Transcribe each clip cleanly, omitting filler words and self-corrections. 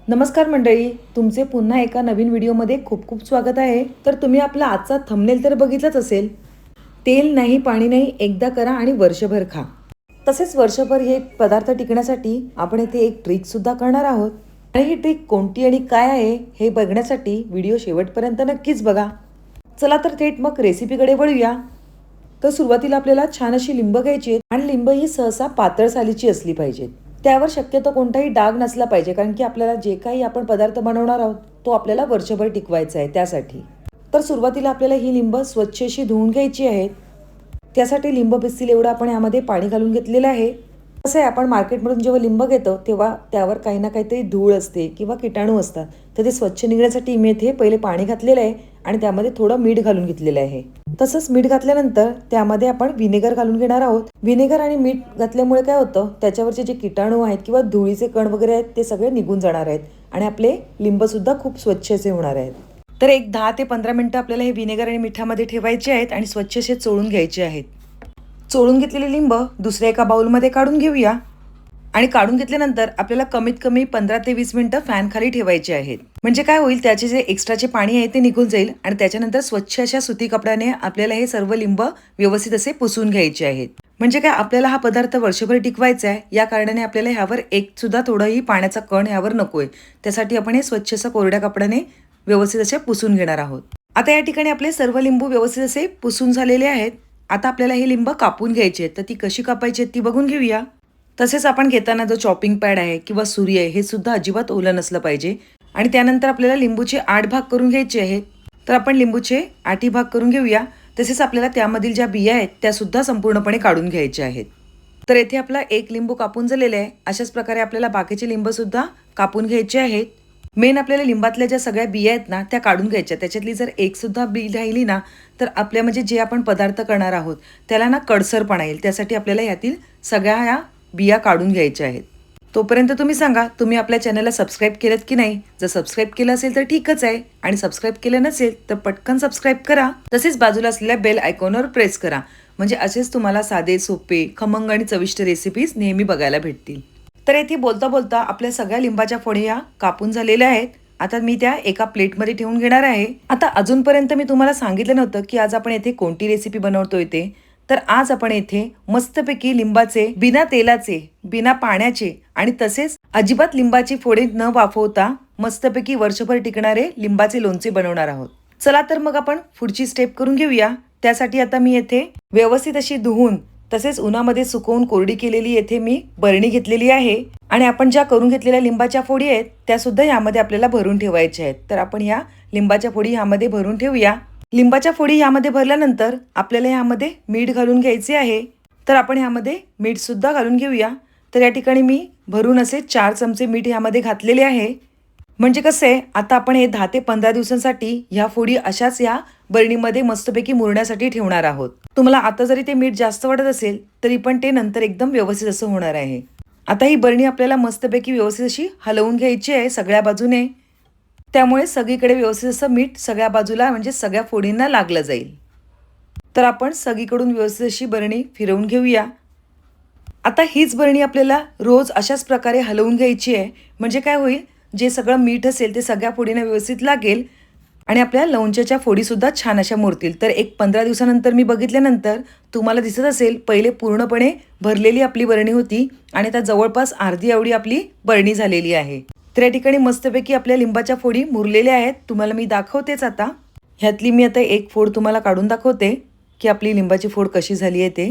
नमस्कार मंडळी, तुमचे पुन्हा एका नवीन व्हिडिओमध्ये खूप खूप स्वागत आहे. तर तुम्ही आपला आजचा थंबनेल तर बघितलंच असेल. तेल नाही पाणी नाही, एकदा करा आणि वर्षभर खा. तसेच वर्षभर हे पदार्थ टिकण्यासाठी आपण इथे एक ट्रिक सुद्धा करणार आहोत. आणि ही ट्रिक कोणती आणि काय आहे हे बघण्यासाठी व्हिडिओ शेवटपर्यंत नक्कीच बघा. चला तर थेट मग रेसिपीकडे वळूया. तर सुरुवातीला आपल्याला छान अशी लिंब घ्यायची आहेत आणि लिंब ही सहसा पातळ सालीची असली पाहिजे. त्यावर शक्यतो कोणताही डाग नसला पाहिजे, कारण की आपल्याला जे काही आपण पदार्थ बनवणार आहोत तो आपल्याला वर्षभर टिकवायचा आहे त्यासाठी. तर सुरुवातीला आपल्याला ही लिंब स्वच्छ अशी धुवून घ्यायची आहेत. त्यासाठी लिंब भिजतील एवढं आपण यामध्ये पाणी घालून घेतलेलं आहे. कसं आहे, आपण मार्केटमधून जेव्हा लिंब घेतो तेव्हा त्यावर काही ना काहीतरी धूळ असते किंवा किटाणू असतात. तर ते स्वच्छ निघण्यासाठी मी इथे पहिले पाणी घातलेलं आहे आणि त्यामध्ये थोडं मीठ घालून घेतलेलं आहे. तसंच मीठ घातल्यानंतर त्यामध्ये आपण व्हिनेगर घालून घेणार आहोत. व्हिनेगर आणि मीठ घातल्यामुळे काय होतं, त्याच्यावरचे जे किटाणू आहेत किंवा धुळीचे कण वगैरे आहेत ते सगळे निघून जाणार आहेत आणि आपले लिंब सुद्धा खूप स्वच्छ असे होणार आहेत. तर एक 10 ते 15 मिनिटं आपल्याला हे व्हिनेगर आणि मिठामध्ये ठेवायचे आहेत आणि स्वच्छ असे चोळून घ्यायचे आहेत. चोळून घेतलेले लिंब दुसऱ्या एका बाउलमध्ये काढून घेऊया. आणि काढून घेतल्यानंतर आपल्याला कमीत कमी 15 ते 20 मिनिटं फॅन खाली ठेवायचे आहेत. म्हणजे काय होईल, त्याचे जे एक्स्ट्राचे पाणी आहे ते निघून जाईल आणि त्याच्यानंतर स्वच्छ अशा सुती कपड्याने आपल्याला हे सर्व लिंब व्यवस्थित असे पुसून घ्यायचे आहेत. म्हणजे काय, आपल्याला हा पदार्थ वर्षभर टिकवायचा आहे, या कारणाने आपल्याला ह्यावर एक सुद्धा थोडाही पाण्याचा कण ह्यावर नकोय. त्यासाठी आपण हे स्वच्छ असं कोरड्या कपड्याने व्यवस्थित असे पुसून घेणार आहोत. आता या ठिकाणी आपले सर्व लिंबू व्यवस्थित असे पुसून झालेले आहेत. आता आपल्याला हे लिंब कापून घ्यायचे आहेत. तर ती कशी कापायची आहेत ती बघून घेऊया. तसेच आपण घेताना जो चॉपिंग पॅड आहे किंवा सुरी आहे हे सुद्धा अजिबात ओलं नसलं पाहिजे. आणि त्यानंतर आपल्याला लिंबूचे 8 भाग करून घ्यायचे आहेत. तर आपण लिंबूचे 8 भाग करून घेऊया. तसेच आपल्याला त्यामधील ज्या बिया आहेत त्या सुद्धा संपूर्णपणे काढून घ्यायच्या आहेत. तर येथे आपला एक लिंबू कापून झालेला आहे. अशाच प्रकारे आपल्याला बाकीचे लिंब सुद्धा कापून घ्यायचे आहेत. मेन आपल्याला लिंबातल्या ज्या सगळ्या बिया आहेत ना त्या काढून घ्यायच्या. त्याच्यातली जर एक सुद्धा बी राहिली ना तर आपल्या म्हणजे जे आपण पदार्थ करणार आहोत त्याला ना कडसरपणा येईल. त्यासाठी आपल्याला यातील सगळ्या ह्या बिया काढून घ्यायच्या आहेत. तोपर्यंत तुम्ही सांगा, तुम्ही आपल्या चॅनलला सबस्क्राईब केलं की नाही? जर सबस्क्राईब केलं असेल तर ठीकच आहे, आणि सबस्क्राईब केलं नसेल तर पटकन सबस्क्राईब करा. तसेच बाजूला असलेल्या बेल आयकॉनवर प्रेस करा, म्हणजे असेच तुम्हाला साधे सोपे खमंग आणि चविष्ट रेसिपीज नेहमी बघायला भेटतील. तर येथे बोलता बोलता आपल्या सगळ्या लिंबाच्या फोडी ह्या कापून झालेल्या आहेत. आता मी त्या एका प्लेटमध्ये ठेवून घेणार आहे. आता अजूनपर्यंत मी तुम्हाला सांगितलं नव्हतं की आज आपण येथे कोणती रेसिपी बनवतोय ते. तर आज आपण येथे मस्तपैकी लिंबाचे बिना तेलाचे, बिना पाण्याचे आणि तसेच अजिबात लिंबाची फोडी न वाफवता मस्तपैकी वर्षभर टिकणारे लिंबाचे लोणचे बनवणार आहोत. चला तर मग आपण पुढची स्टेप करून घेऊया. त्यासाठी आता मी येथे व्यवस्थित अशी धुवून तसेच उन्हामध्ये सुकवून कोरडी केलेली येथे मी बरणी घेतलेली आहे. आणि आपण ज्या करून घेतलेल्या लिंबाच्या फोडी आहेत त्या सुद्धा यामध्ये आपल्याला भरून ठेवायच्या आहेत. तर आपण ह्या लिंबाच्या फोडी यामध्ये भरून ठेवूया. लिंबाच्या फोडी यामध्ये भरल्यानंतर आपल्याला यामध्ये मीठ घालून घ्यायचे आहे. तर आपण यामध्ये मीठ सुद्धा घालून घेऊया. तर या ठिकाणी मी भरून असे 4 चमचे मीठ यामध्ये घातलेले आहे. म्हणजे कसं आहे, आता आपण हे 10 ते 15 दिवसांसाठी ह्या फोडी अशाच या बरणीमध्ये मस्तपैकी मुरण्यासाठी ठेवणार आहोत. तुम्हाला आता जरी ते मीठ जास्त वाटत असेल तरी पण ते नंतर एकदम व्यवस्थित असं होणार आहे. आता ही बरणी आपल्याला मस्तपैकी व्यवस्थित अशी हलवून घ्यायची आहे सगळ्या बाजूने. त्यामुळे सगळीकडे व्यवस्थित असं मीठ सगळ्या बाजूला म्हणजे सगळ्या फोडींना लागलं जाईल. तर आपण सगळीकडून व्यवस्थित अशी बरणी फिरवून घेऊया. आता हीच बरणी आपल्याला रोज अशाच प्रकारे हलवून घ्यायची आहे. म्हणजे काय होईल, जे सगळं मीठ असेल ते सगळ्या फोडींना व्यवस्थित लागेल आणि आपल्या लोणच्याच्या फोडीसुद्धा छान अशा मुरतील. तर एक 15 दिवसानंतर मी बघितल्यानंतर तुम्हाला दिसत असेल, पहिले पूर्णपणे भरलेली आपली बरणी होती आणि आता जवळपास अर्धी एवढी आपली बरणी झालेली आहे. तर या ठिकाणी मस्तपैकी आपल्या लिंबाच्या फोडी मुरलेल्या आहेत. तुम्हाला मी दाखवतेच आता. ह्यातली मी आता एक फोड तुम्हाला काढून दाखवते की आपली लिंबाची फोड कशी झाली आहे ते.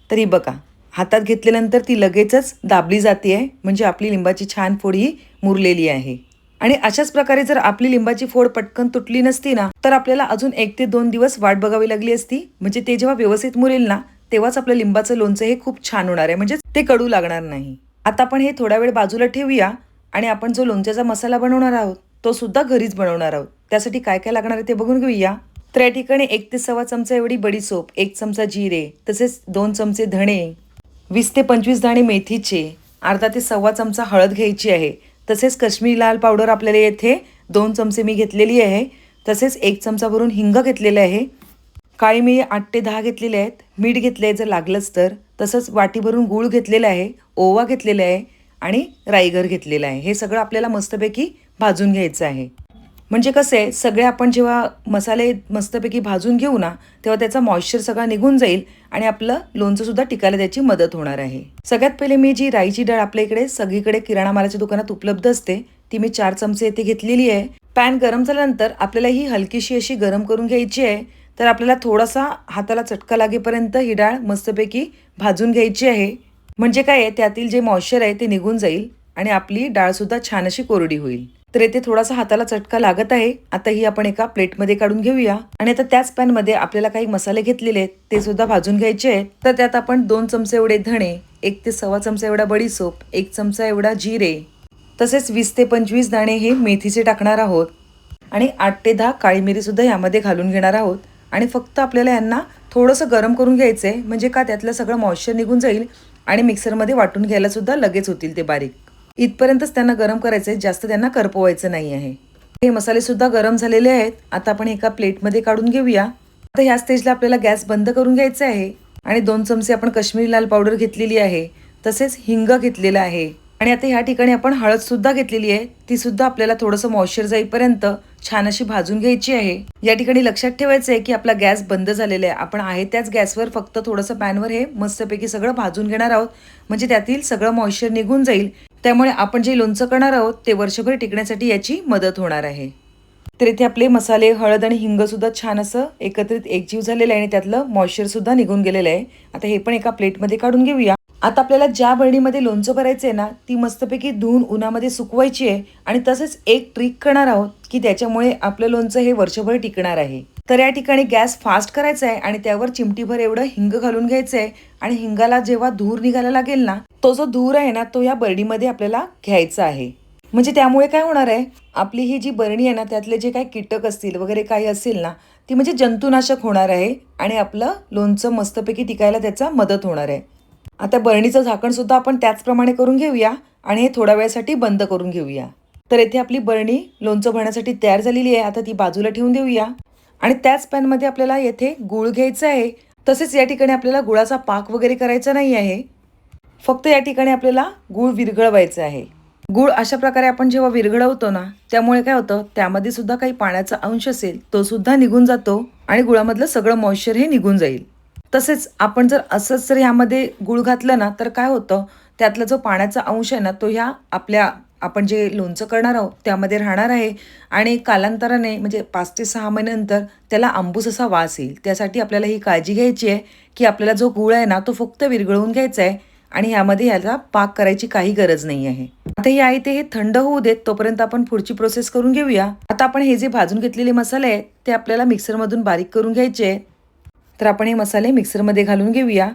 तरी बघा, हातात घेतल्यानंतर ती लगेचच दाबली जाते आहे, म्हणजे आपली लिंबाची छान फोड ही मुरलेली आहे. आणि अशाच प्रकारे जर आपली लिंबाची फोड पटकन तुटली नसती ना तर आपल्याला अजून 1 ते 2 दिवस वाट बघावी लागली असती. म्हणजे ते जेव्हा व्यवस्थित मुरेल ना तेव्हाच आपलं लिंबाचं लोणचं हे खूप छान होणार आहे, म्हणजे ते कडू लागणार नाही. आता आपण हे थोडा वेळ बाजूला ठेवूया आणि आपण जो लोणच्याचा मसाला बनवणार आहोत तो सुद्धा घरीच बनवणार आहोत. त्यासाठी काय काय लागणार आहे ते बघून घेऊया. तर या ठिकाणी 1 ते सव्वा चमचा एवढी बडीसोप, 1 चमचा जिरे, तसेच 2 चमचे धणे, 20 ते 25 दाणे मेथीचे, अर्धा ते सव्वा चमचा हळद घ्यायची आहे. तसेच काश्मीरी लाल पावडर आपल्याला येथे 2 चमचे मी घेतलेली आहे. तसेच 1 चमचा भरून हिंग घेतलेलं आहे. काळी मिरी 8 ते 10 घेतलेले आहेत. मीठ घेतले जर लागलंच तर. तसंच वाटी भरून गूळ घेतलेला आहे. ओवा घेतलेला आहे आणि राईगर घेतलेला आहे. हे सगळं आपल्याला मस्तपैकी भाजून घ्यायचं आहे. म्हणजे कसं आहे, सगळे आपण जेव्हा मसाले मस्तपैकी भाजून घेऊ ना, तेव्हा त्याचा मॉइश्चर सगळा निघून जाईल आणि आपलं लोणचं सुद्धा टिकायला त्याची मदत होणार आहे. सगळ्यात पहिले मी जी राईची डाळ आपल्या इकडे सगळीकडे किराणा मालाच्या दुकानात उपलब्ध असते, ती मी 4 चमचे इथे घेतलेली आहे. पॅन गरम झाल्यानंतर आपल्याला ही हलकीशी अशी गरम करून घ्यायची आहे. तर आपल्याला थोडासा हाताला चटका लागेपर्यंत ही डाळ मस्तपैकी भाजून घ्यायची आहे. म्हणजे काय आहे, त्यातील जे मॉइश्चर आहे ते निघून जाईल आणि आपली डाळ सुद्धा छान अशी कोरडी होईल. तर इथे थोडासा हाताला चटका लागत आहे. आता ही आपण एका प्लेटमध्ये काढून घेऊया आणि आता त्याच पॅनमध्ये आपल्याला काही मसाले घेतलेले आहेत ते सुद्धा भाजून घ्यायचे आहेत. तर त्यात आपण 2 चमचे एवढे धणे, 1 ते सव्वा चमचा एवढा बडीशोप, 1 चमचा एवढा जिरे, तसेच 20 ते 25 दाणे हे मेथीचे टाकणार आहोत आणि 8 ते 10 काळी मिरी सुद्धा यामध्ये घालून घेणार आहोत. आणि फक्त आपल्याला यांना थोडंसं गरम करून घ्यायचं आहे, म्हणजे का त्यातलं सगळं मॉइश्चर निघून जाईल आणि मिक्सरमध्ये वाटून घ्यायला सुद्धा लगेच होतील ते बारीक. इथपर्यंतच त्यांना गरम करायचं आहे, जास्त त्यांना करपवायचं नाही आहे. हे मसाले सुद्धा गरम झालेले आहेत. आता आपण एका प्लेटमध्ये काढून घेऊया. आता ह्या स्टेजला आपल्याला गॅस बंद करून घ्यायचा आहे आणि 2 चमचे आपण काश्मीरी लाल पावडर घेतलेली आहे, तसेच हिंग घेतलेला आहे आणि आता ह्या ठिकाणी आपण हळद सुद्धा घेतलेली आहे. ती सुद्धा आपल्याला थोडंसं मॉइश्चर जाईपर्यंत छान अशी भाजून घ्यायची आहे. या ठिकाणी लक्षात ठेवायचं आहे की आपला गॅस बंद झालेला आहे. आपण आहे त्याच गॅसवर फक्त थोडंसं पॅनवर हे मस्तपैकी सगळं भाजून घेणार आहोत, म्हणजे त्यातील सगळं मॉइश्चर निघून जाईल. त्यामुळे आपण जे लोणचं करणार आहोत ते वर्षभर टिकण्यासाठी याची मदत होणार आहे. तर इथे आपले मसाले, हळद आणि हिंग सुद्धा छान असं एकत्रित एकजीव झालेलं आहे आणि त्यातलं मॉइश्चर सुद्धा निघून गेलेलं आहे. आता हे पण एका प्लेटमध्ये काढून घेऊया. आता आपल्याला ज्या बरणीमध्ये लोणचं करायचं आहे ना, ती मस्तपैकी धुवून उन्हामध्ये सुकवायची आहे आणि तसंच एक ट्रिक करणार आहोत की त्याच्यामुळे आपलं लोणचं हे वर्षभर टिकणार आहे. तर या ठिकाणी गॅस फास्ट करायचा आहे आणि त्यावर चिमटीभर एवढं हिंग घालून घ्यायचं आहे आणि हिंगाला जेव्हा धूर निघायला लागेल ना, तो जो धूर आहे ना, तो या बरणीमध्ये आपल्याला घ्यायचा आहे. म्हणजे त्यामुळे काय होणार आहे, आपली ही जी बरणी आहे ना, त्यातले जे काही कीटक असतील वगैरे काही असेल ना, ती म्हणजे जंतुनाशक होणार आहे आणि आपलं लोणचं मस्तपैकी टिकायला त्याचा मदत होणार आहे. आता बरणीचं झाकण सुद्धा आपण त्याचप्रमाणे करून घेऊया आणि हे थोड्या वेळासाठी बंद करून घेऊया. तर इथे आपली बरणी लोणचं भरण्यासाठी तयार झालेली आहे. आता ती बाजूला ठेवून देऊया आणि त्याच पॅनमध्ये आपल्याला येथे गूळ घ्यायचा आहे. तसेच या ठिकाणी आपल्याला गुळाचा पाक वगैरे करायचा नाही आहे, फक्त या ठिकाणी आपल्याला गूळ विरघळवायचा आहे. गूळ अशा प्रकारे आपण जेव्हा विरघळवतो ना, त्यामुळे काय होतं, त्यामध्ये सुद्धा काही पाण्याचा अंश असेल तो सुद्धा निघून जातो आणि गुळामधलं सगळं मॉइश्चर हे निघून जाईल. तसेच आपण जर असंच जर ह्यामध्ये गूळ घातलं ना, तर काय होतं, त्यातला जो पाण्याचा अंश आहे ना, तो ह्या आपल्या आपण जे लोणचं करणार आहोत त्यामध्ये राहणार आहे आणि कालांतराने म्हणजे 5 ते 6 महिन्यानंतर त्याला आंबूस असा वास येईल. त्यासाठी आपल्याला ही काळजी घ्यायची आहे की आपल्याला जो गूळ आहे ना, तो फक्त विरघळवून घ्यायचा आहे आणि ह्यामध्ये ह्याला पाक करायची काही गरज नाही आहे. आता हे आहे ते हे थंड होऊ देत, तोपर्यंत आपण पुढची प्रोसेस करून घेऊया. आता आपण हे जे भाजून घेतलेले मसाले आहेत ते आपल्याला मिक्सरमधून बारीक करून घ्यायचे आहेत. तर आपण हे मसाले मिक्सरमध्ये घालून घेऊया.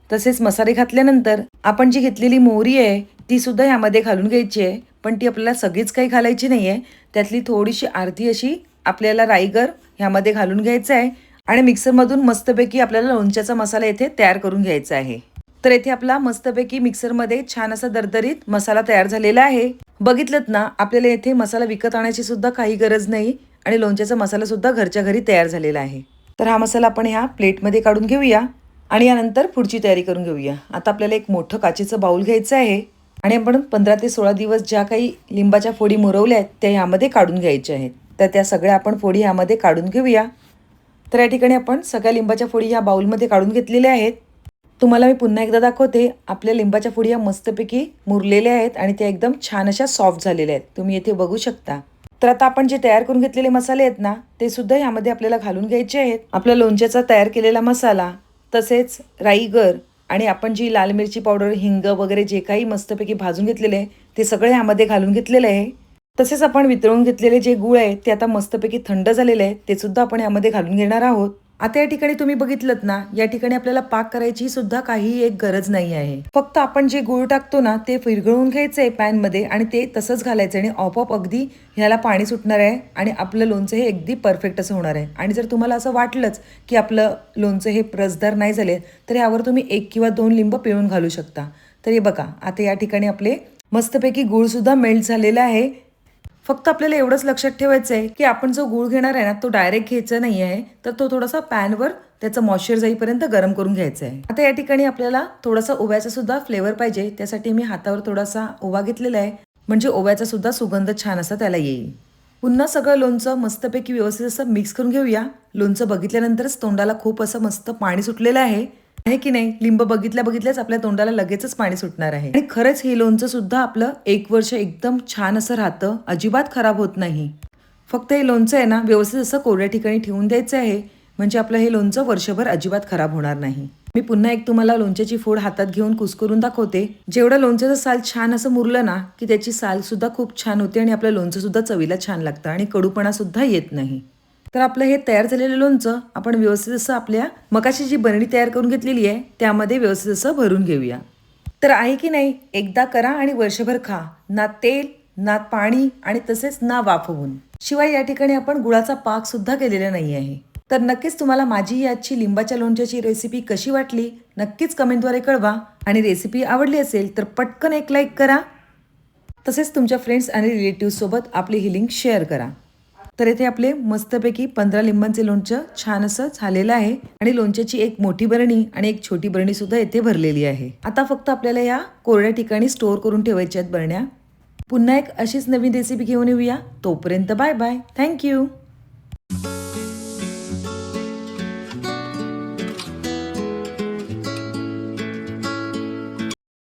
तसेच मसाले घातल्यानंतर आपण जी घेतलेली मोहरी आहे ती सुद्धा यामध्ये घालून घ्यायची आहे, पण ती आपल्याला सगळीच काही घालायची नाही आहे. त्यातली थोडीशी अर्धी अशी आपल्याला राईगर ह्यामध्ये घालून घ्यायचं आहे आणि मिक्सरमधून मस्तपैकी आपल्याला लोणच्याचा मसाला येथे तयार करून घ्यायचा आहे. तर येथे आपला मस्तपैकी मिक्सरमध्ये छान असा दरदरीत मसाला तयार झालेला आहे. बघितलंत ना, आपल्याला येथे मसाला विकत आणायची सुद्धा काही गरज नाही आणि लोणच्याचा मसाला सुद्धा घरच्या घरी तयार झालेला आहे. तर हा मसाला आपण ह्या प्लेटमध्ये काढून घेऊया आणि यानंतर पुढची तयारी करून घेऊया. आता आपल्याला एक मोठं काचेचं बाऊल घ्यायचं आहे आणि आपण 15 ते 16 दिवस ज्या काही लिंबाच्या फोडी मुरवल्या आहेत त्या ह्यामध्ये काढून घ्यायच्या आहेत. तर त्या सगळ्या आपण फोडी ह्यामध्ये काढून घेऊया. तर या ठिकाणी आपण सगळ्या लिंबाच्या फोडी ह्या बाऊलमध्ये काढून घेतलेल्या आहेत. तुम्हाला मी पुन्हा एकदा दाखवते. आपल्या लिंबाच्या फोडी ह्या मस्तपैकी मुरलेल्या आहेत आणि त्या एकदम छान अशा सॉफ्ट झालेल्या आहेत, तुम्ही येथे बघू शकता. तर आता आपण जे तयार करून घेतलेले मसाले आहेत ना, ते सुद्धा यामध्ये आपल्याला घालून घ्यायचे आहेत. आपल्या लोणच्याचा तयार केलेला मसाला, तसेच राईगर आणि आपण जी लाल मिरची पावडर, हिंग वगैरे जे काही मस्तपैकी भाजून घेतलेले आहे ते सगळे यामध्ये घालून घेतलेले आहे. तसेच आपण वितळून घेतलेले जे गूळ आहे ते आता मस्तपैकी थंड झालेले आहे, ते सुद्धा आपण यामध्ये घालून घेणार आहोत. आता या ठिकाणी तुम्ही बघितलं ना, या ठिकाणी आपल्याला पाक करायची सुद्धा काही एक गरज नाही आहे. फक्त आपण जे गूळ टाकतो ना ते विरघळवून घ्यायचंय पॅनमध्ये आणि ते तसंच घालायचं आणि आपोआप अगदी ह्याला पाणी सुटणार आहे आणि आपलं लोणचं हे अगदी परफेक्ट असं होणार आहे. आणि जर तुम्हाला असं वाटलंच की आपलं लोणचं हे रसदार नाही झाले, तर यावर तुम्ही 1 किंवा 2 लिंब पिळून घालू शकता. तर हे बघा, आता या ठिकाणी आपले मस्तपैकी गूळ सुद्धा मेल्ट झालेला आहे फक्त आपल्याला एवढंच लक्षात ठेवायचं आहे की आपण जो गूळ घेणार आहे ना तो डायरेक्ट घ्यायचा नाही आहे, तर तो थोडासा पॅनवर त्याचं मॉइश्चर जाईपर्यंत गरम करून घ्यायचा आहे. आता या ठिकाणी आपल्याला थोडासा ओव्याचा सुद्धा फ्लेवर पाहिजे, त्यासाठी मी हातावर थोडासा ओवा घेतलेला आहे, म्हणजे ओव्याचा सुद्धा सुगंध छान असा त्याला येईल. पुन्हा सगळं लोणचं मस्तपैकी व्यवस्थित असं मिक्स करून घेऊया. लोणचं बघितल्यानंतरच तोंडाला खूप असं मस्त पाणी सुटलेलं आहे की नाही. लिंब बघितल्याच आपल्या तोंडाला लगेचच पाणी सुटणार आहे. आणि खरंच हे लोणचं सुद्धा आपलं 1 वर्ष एकदम छान असं राहतं, अजिबात खराब होत नाही. फक्त हे लोणचं आहे ना व्यवस्थित असं कोरड्या ठिकाणी ठेवून द्यायचं आहे, म्हणजे आपलं हे लोणचं वर्षभर अजिबात खराब होणार नाही. मी पुन्हा एक तुम्हाला लोणच्याची फोड हातात घेऊन कुस्करून दाखवते. जेवढं लोणच्याचं साल छान असं मुरलं ना की त्याची साल सुद्धा खूप छान होते आणि आपलं लोणचं सुद्धा चवीला छान लागतं आणि कडूपणा सुद्धा येत नाही. तर आपलं हे तयार झालेलं लोणचं आपण व्यवस्थित असं आपल्या मगाशी जी बरणी तयार करून घेतलेली आहे त्यामध्ये व्यवस्थित असं भरून घेऊया. तर आहे की नाही, एकदा करा आणि वर्षभर खा. ना तेल ना पाणी आणि तसेच ना वाफवून. शिवाय या ठिकाणी आपण गुळाचा पाक सुद्धा केलेला नाही आहे. तर नक्कीच तुम्हाला माझी ही आजची लिंबाच्या लोणच्याची रेसिपी कशी वाटली नक्कीच कमेंटद्वारे कळवा. आणि रेसिपी आवडली असेल तर पटकन एक लाईक करा. तसेच तुमच्या फ्रेंड्स आणि रिलेटिव्ह सोबत आपली ही लिंक शेअर करा. तर इथे आपले मस्तपैकी 15 लिंबांचे लोणचं छान असं झालेलं आहे आणि लोणच्याची एक मोठी बरणी आणि एक छोटी बरणी सुद्धा इथे भरलेली आहे. आता फक्त आपल्याला या कोरड्या ठिकाणी स्टोअर करून ठेवायच्या आहेत बरण्या. पुन्हा एक अशीच नवीन रेसिपी घेऊन येऊया. तोपर्यंत बाय बाय. थँक्यू.